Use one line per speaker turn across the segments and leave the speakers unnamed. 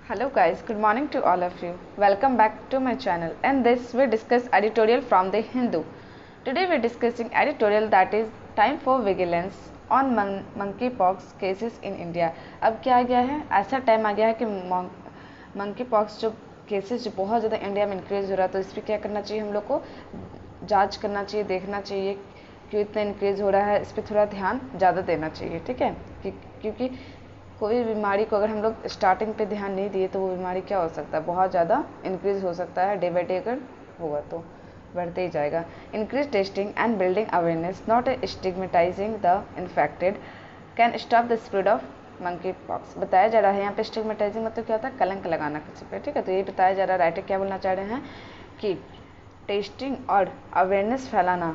Hello guys, good morning to all of you. Welcome back to my channel. And this we discuss editorial from the Hindu. Today we are discussing editorial that is time for vigilance on monkeypox cases in India. अब क्या आ गया है, ऐसा time आ गया है कि monkeypox जो cases जो बहुत ज़्यादा इंडिया में इंक्रीज हो रहा है, तो इस पर क्या करना चाहिए, हम लोग को जांच करना चाहिए, देखना चाहिए क्यों इतना इंक्रीज हो रहा है, इस पर थोड़ा ध्यान ज़्यादा देना चाहिए। ठीक है, क्योंकि कोई बीमारी को अगर हम लोग स्टार्टिंग पे ध्यान नहीं दिए तो वो बीमारी क्या हो सकता है, बहुत ज़्यादा इंक्रीज हो सकता है। डे बाई डे अगर होगा तो बढ़ते ही जाएगा। Increase testing and building awareness not stigmatising the infected can stop the spread of monkeypox. बताया जा रहा है यहाँ पे स्टिग्मेटाइजिंग मतलब क्या होता है, कलंक लगाना किसी पे। ठीक है, तो ये बताया जा रहा है, राइटर क्या बोलना चाह रहे हैं कि टेस्टिंग और अवेयरनेस फैलाना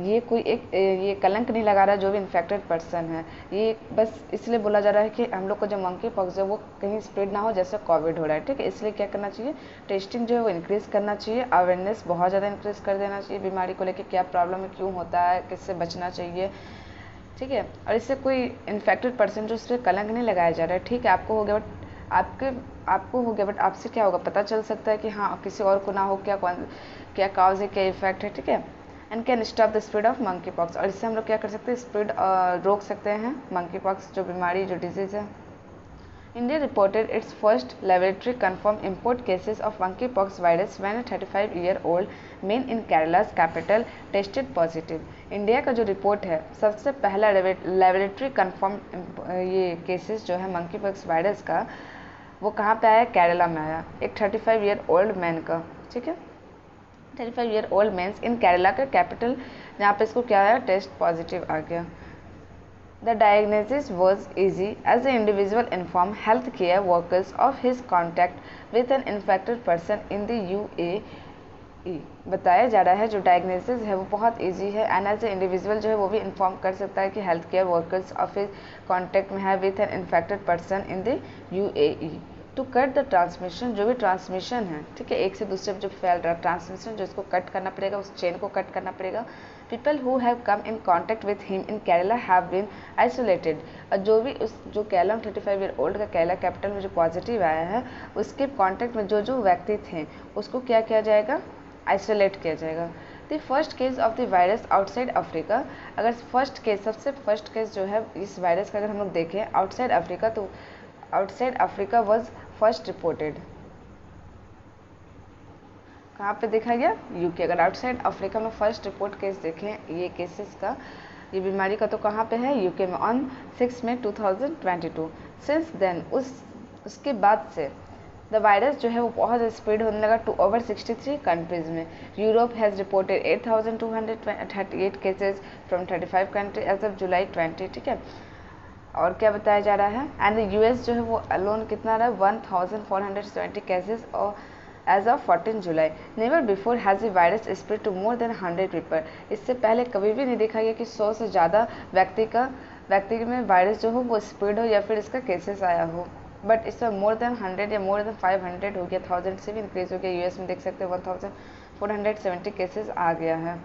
ये कोई एक ये कलंक नहीं लगा रहा जो भी इन्फेक्टेड पर्सन है। ये बस इसलिए बोला जा रहा है कि हम लोग को जो मंकी पॉक्स है वो कहीं स्प्रेड ना हो जैसे कोविड हो रहा है। ठीक है, इसलिए क्या करना चाहिए, टेस्टिंग जो है वो इंक्रीज़ करना चाहिए, अवेयरनेस बहुत ज़्यादा इंक्रीज़ कर देना चाहिए, बीमारी को लेकर क्या प्रॉब्लम है, क्यों होता है, किससे बचना चाहिए। ठीक है, और इससे कोई इन्फेक्टेड पर्सन जो उस पर कलंक नहीं लगाया जा रहा है। ठीक है, आपको हो गया आपको हो गया, बट आपसे क्या होगा, पता चल सकता है कि हाँ किसी और को ना हो, क्या काउज है, क्या इफेक्ट है। ठीक है, and can stop the spread of monkey pox. और इससे हम लोग क्या कर सकते हैं, स्प्रेड रोक सकते हैं मंकी पॉक्स जो बीमारी, जो डिजीज़ है। India reported its first laboratory confirmed import cases of monkeypox virus when a 35-year-old man in Kerala's capital tested positive. India का जो रिपोर्ट है, सबसे पहला लेबोरेटरी कन्फर्म ये केसेस जो है मंकीपॉक्स वायरस का, वो कहाँ पे आया, केरला में आया, एक 35-year-old मैन का। ठीक है, 35-year-old मैन इन केरला का कैपिटल, जहाँ पे इसको क्या आया, टेस्ट पॉजिटिव आ गया। The diagnosis was easy as the individual informed healthcare workers of his contact with an infected person in the UAE. बताया जा रहा है जो डायग्नोसिस है वो बहुत इजी है, एंड एज ए इंडिविजुअल जो है वो भी इन्फॉर्म कर सकता है कि health care workers of his contact में है with an infected person in the UAE to cut the transmission. जो भी ट्रांसमिशन है, ठीक है, एक से दूसरे जो फैल रहा है ट्रांसमिशन, जो इसको कट करना पड़ेगा, उस चेन को कट करना पड़ेगा। People who have come in contact with him in Kerala have been isolated. और जो भी जो केरला 35-year-old का केरला कैपिटल में जो पॉजिटिव आया है, उसके कॉन्टैक्ट में जो जो व्यक्ति थे उसको क्या किया जाएगा, आइसोलेट किया जाएगा। The first case of the virus outside Africa. अगर सबसे फर्स्ट केस जो है इस वायरस का अगर हम लोग देखें आउटसाइड अफ्रीका, तो outside Africa was first reported. कहाँ पे देखा गया, यूके। अगर आउटसाइड अफ्रीका में फर्स्ट रिपोर्ट केस देखें ये केसेस का, ये बीमारी का, तो कहाँ पे है, यूके में, ऑन 6 मई 2022। सिंस देन उसके बाद से द वायरस जो है वो बहुत स्प्रेड होने लगा टू ओवर 63 कंट्रीज़ में। Europe has reported 8,238 cases from 35 country as of July 20। ठीक है, और क्या बताया जा रहा है, एंड यूएस जो है वो अलोन कितना रहा है, 1,470 केसेज और as of 14 July. Never before has the virus spread to more than 100 people. इससे पहले कभी भी नहीं देखा गया कि 100 से ज़्यादा व्यक्ति में वायरस जो हो वो स्प्रेड हो या फिर इसका केसेस आया हो। बट इस पर मोर देन 100 या मोर देन 500 हो गया, 1000 से भी इंक्रीज हो गया। यूएस में देख सकते हैं 1,470 केसेस आ गया है।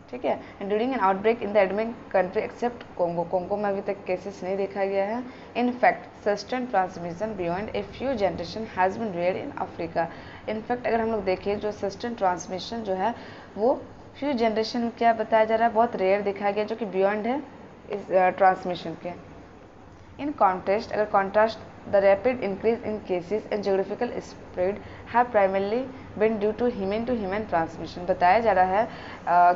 ठीक है, during an outbreak in the endemic country except Congo में अभी तक केसेस नहीं देखा गया है। In fact sustain transmission beyond a few generation has been rare in Africa. In fact अगर हम लोग देखें जो सस्टेन ट्रांसमिशन जो है वो फ्यू जनरेशन में क्या बताया जा रहा है, बहुत रेयर दिखाया गया, जो कि बियॉन्ड है इस ट्रांसमिशन के। इन कॉन्ट्रास्ट, अगर contrast, the rapid increase in cases and geographical spread have primarily been due to human transmission. बताया जा रहा है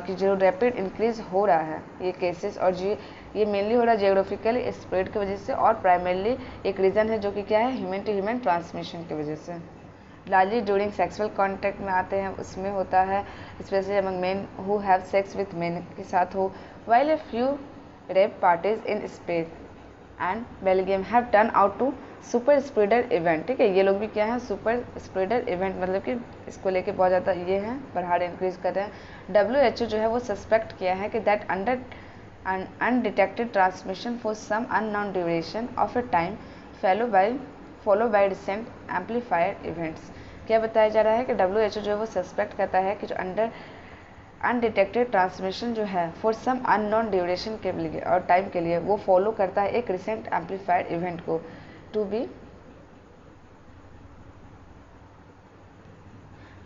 कि जो रैपिड इंक्रीज हो रहा है ये केसेस, और ये मेनली हो रहा है जियोग्राफिकल स्प्रेड की वजह से, और प्राइमरली एक रीज़न है जो कि क्या है, ह्यूमन टू ह्यूमन ट्रांसमिशन की वजह से। लार्जली ड्यूरिंग सेक्सुअल कॉन्टैक्ट में आते हैं, उसमें होता है, specially among men who have sex with men के साथ हो, while a few rave parties in Spain and Belgium have turn out to super spreader event. ठीक है, ये लोग भी क्या है, सुपर स्प्रेडर इवेंट, मतलब कि इसको लेके बहुत ज़्यादा ये हैं, बढ़ाड़ इंक्रीज कर रहे हैं। WHO जो है वो सस्पेक्ट किया है कि that under undetected transmission for some unknown duration of a time follow by recent amplifier events. क्या बताया जा रहा है कि WHO जो है वो सस्पेक्ट करता है कि जो अनडिटेक्टेड ट्रांसमिशन जो है फॉर सम अननोन ड्यूरेशन के लिए और टाइम के लिए वो फॉलो करता है एक रिसेंट एम्पलीफाइड इवेंट को to be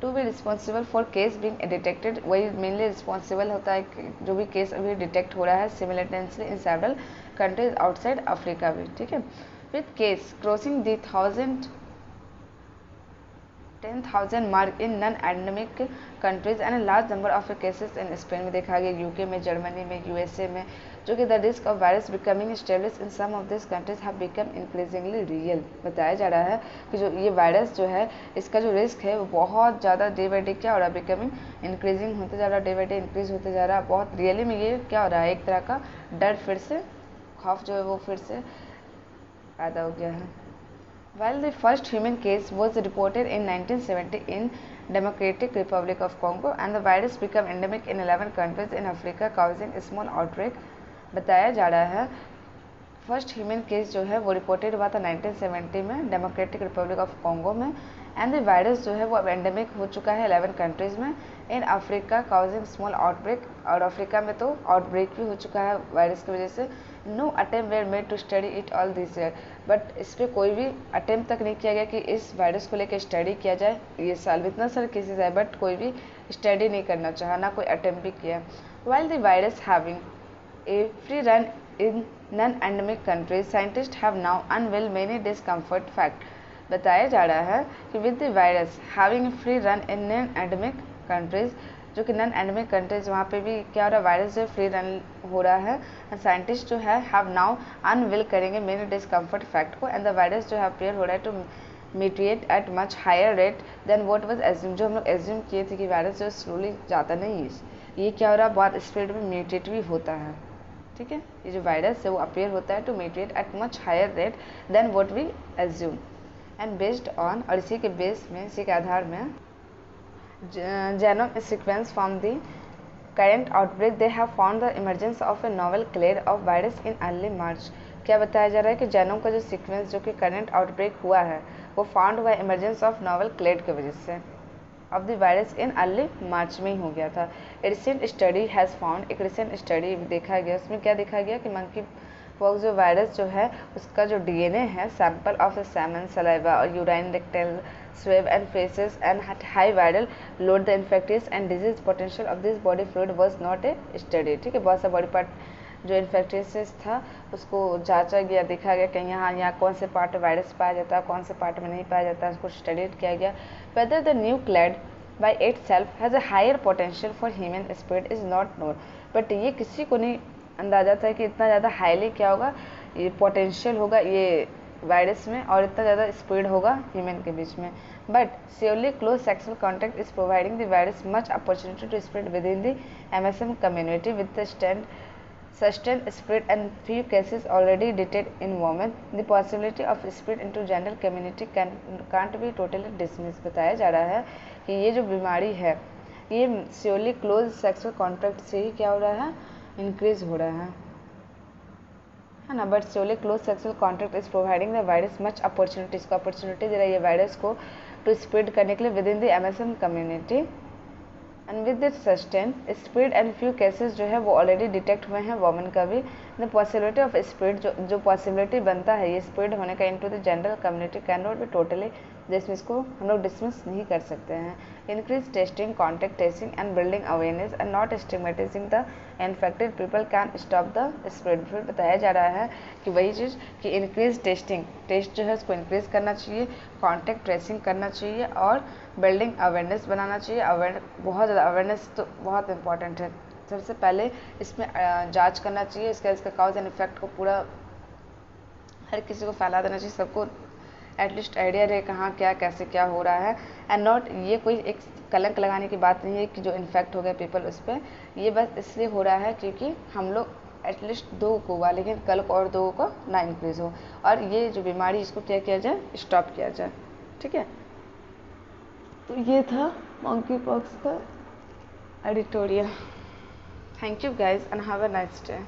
to be responsible for case being detected, वही मेनली रिस्पॉन्सिबल होता है कि जो भी केस अभी डिटेक्ट हो रहा है simultaneously in several countries outside Africa भी, ठीक है। With case crossing the 10,000 mark in non endemic countries and large number of cases in Spain में देखा गया, यूके में, जर्मनी में, यूएसए में, जो कि the risk of virus becoming establish in some of this countries have become increasingly real. बताया जा रहा है कि जो ये वायरस जो है इसका जो रिस्क है वो बहुत ज़्यादा डे बाई डे क्या हो रहा है, बिकमिंग इंक्रीजिंग होते जा रहा है, डे बाई डे इंक्रीज होते जा रहा है। बहुत रियली में ये क्या हो रहा है, एक तरह का डर फिर से, खौफ जो है वो फिर से पैदा हो गया है। While the first human case was reported in 1970 in Democratic Republic of Congo and the virus became endemic in 11 countries in Africa causing a small outbreak। बताया जा रहा है फर्स्ट ह्यूमन केस जो है वो रिपोर्टेड हुआ था 1970 में डेमोक्रेटिक रिपब्लिक ऑफ कॉन्गो में, एंड द वायरस जो है वो अब एंडेमिक हो चुका है 11 कंट्रीज़ में in Africa causing small outbreak, और अफ्रीका में तो आउटब्रेक भी हो चुका है वायरस की वजह से। No attempt were made to study it all this year, but इस पर कोई भी अटेम्प्ट तक नहीं किया गया कि इस वायरस को लेकर स्टडी किया जाए ये साल। इतना सारे केसेस है बट कोई भी स्टडी नहीं करना चाहा, ना कोई अटेम्प्ट भी किया। While the virus having a free run in non-endemic countries, scientists have now unveiled many discomfort fact। बताया जा रहा है कि with the virus having a free run in non-endemic countries, जो कि नॉन एंडेमिक कंट्रीज वहाँ पे भी क्या हो रहा है, वायरस जो फ्री रन हो रहा है, साइंटिस्ट जो है हैव नाउ अनविल करेंगे मेनी डिस्कम्फर्ट फैक्ट को, एंड द वायरस जो है अपेयर हो रहा है to mutate at much higher rate than what was assume. जो हम लोग एज्यूम किए थे कि वायरस जो स्लोली जाता नहीं है, ये क्या हो रहा है, बहुत स्पीड में म्यूटेट भी होता है, ठीक है। ये जो वायरस है वो अपेयर होता है to mutate at much higher rate than what we assume, and based on, और इसी के बेस में, इसी के आधार में genome sequence from the current outbreak they have found the emergence of a novel clade of virus in early March। क्या बताया जा रहा है कि जेनोम का जो सीक्वेंस जो कि करंट आउटब्रेक हुआ है वो फाउंड हुआ इमरजेंस ऑफ नोवेल क्लेड की वजह से of the virus in early मार्च में ही हो गया था। रिसेंट स्टडी हैज़ फाउंड, एक रिसेंट स्टडी देखा गया, उसमें क्या देखा गया कि मंकी पॉक्स जो वायरस जो है उसका जो डीएनए है सैंपल ऑफ सेमन, सलाइवा और urine, rectal swab and faces and had high viral load, the infectious and disease potential of this body fluid was not a study। ठीक है, बहुत सा बॉडी पार्ट जो इन्फेक्टियस था उसको जांचा गया, देखा गया कि यहाँ कौन से पार्ट में वायरस पाया जाता है, कौन से पार्ट में नहीं पाया जाता है, उसको स्टडी किया गया। whether the new clade by itself has a higher potential for human spread is not known, but ये किसी को नहीं अंदाजा था कि इतना ज़्यादा हाईली क्या होगा, ये पोटेंशियल होगा ये वायरस में और इतना ज़्यादा स्प्रेड होगा ह्यूमन के बीच में। But surely close sexual contact is providing the virus much opportunity to spread within the MSM community with the sustained spread and few cases already detected in women, the possibility of spread into general community can't be totally dismissed। बताया जा रहा है कि ये जो बीमारी है ये श्योरली क्लोज सेक्सुअल कॉन्टैक्ट से ही क्या हो रहा है, इंक्रीज हो रहा है ना। But surely close sexual contact is providing the virus much opportunities को अपॉर्चुनिटी दे रहा है ये वायरस को टू स्प्रेड करने के लिए with in the MSM community, and with this sustain spread and few cases जो है वो ऑलरेडी डिटेक्ट हुए हैं वोमेन का भी। द पॉसिबिलिटी ऑफ स्प्रेड जो पॉसिबिलिटी बनता है ये स्प्रेड होने का into the general community can not be totally dismiss, को हम लोग डिसमिस नहीं कर सकते हैं। Increase testing, contact tracing and building awareness and not stigmatising the infected people can stop the spread. फिर बताया जा रहा है कि वही चीज़ कि इंक्रीज टेस्टिंग, टेस्ट जो है उसको इंक्रीज करना चाहिए, कॉन्टैक्ट ट्रेसिंग करना चाहिए और बिल्डिंग अवेयरनेस बनाना चाहिए। बहुत ज़्यादा अवेयरनेस तो बहुत इंपॉर्टेंट है। सबसे पहले इसमें जांच करना चाहिए, इसका काउज एंड इफेक्ट को पूरा हर किसी को फैला देना चाहिए, सबको एटलीस्ट आइडिया रहे कहाँ क्या कैसे क्या हो रहा है। एंड नॉट, ये कोई एक कलंक लगाने की बात नहीं है कि जो इन्फेक्ट हो गए पीपल उस पर, ये बस इसलिए हो रहा है क्योंकि हम लोग एटलीस्ट 2 को हुआ लेकिन कल को और 2 को ना इंक्रीज़ हो, और ये जो बीमारी इसको क्या किया जाए, स्टॉप किया जाए। ठीक है, तो ये था मंकी पॉक्स का editorial. Thank you guys and have a nice day.